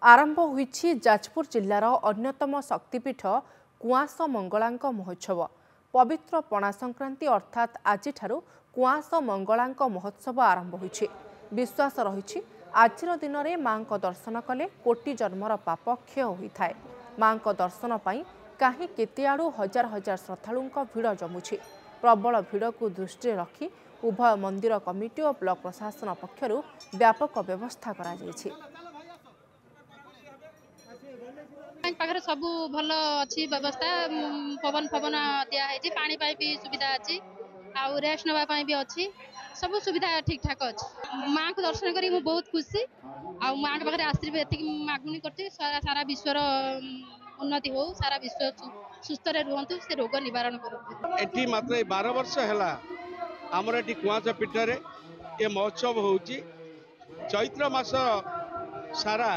आरंभ होईछि जाजपुर जिल्लार अन्यतम शक्तिपीठ कुआंस मंगलांक महोत्सव। पवित्र पणा संक्रांति अर्थात आज कुआंस मंगलांक महोत्सव आरंभ होईछि। विश्वास रही आजिर दिन में मां दर्शन कले कोटि जन्मर पाप क्षय होता है। मां दर्शन पाई कहीं केते आड़ू हजार हजार श्रद्धालुंक भिड़ जमुछि। प्रबल भिड़ को दृष्टि रखी उभय मंदिर कमिटी और ब्लॉक प्रशासन पक्षर व्यापक व्यवस्था करा जायछि। पाखे सब भल अच्छी व्यवस्था पवन फवन दिखाई पानी भी सुविधा अच्छी आउ रेस्ट नापी भी अच्छी सब सुविधा ठीक ठाक अच्छी। माँ को दर्शन करी मु बहुत खुशी आ माँ के पाखे आश्री एति मागुणी कर सारा विश्वर उन्नति हो सारा विश्व सुस्थ रुहतु से रोग निवारण कर। मात्र 12 वर्ष है आमर ये कुआंस पीठ ये महोत्सव हो चैत्र मास सारा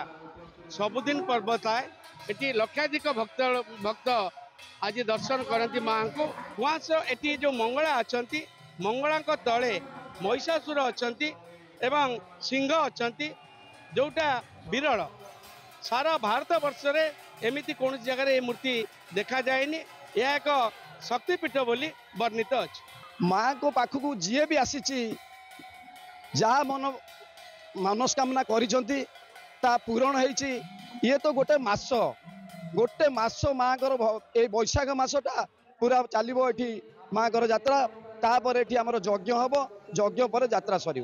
सबुदिन पर्व थाए। ये लक्षाधिक भक्त आज दर्शन करती माँ को। कुआंस ये जो मंगला अच्छा मंगला तले महिषासुर अच्छा एवं सिंह अच्छा जोटा विरल सारा भारत वर्ष रे एमिति कौन जगह ये मूर्ति देखा जाएनी। यह एक शक्तिपीठ बोली वर्णित अच्छी। माँ को पाखक जी भी आसी जहाँ मन मनस्कामना करिसेंती ता पूरण होईची। ये तो गोटे मास माँ बैशाख मासटा पूरा चलो ये माँ यात्रा तापर ये यज्ञ हम यज्ञ पर यात्रा सर।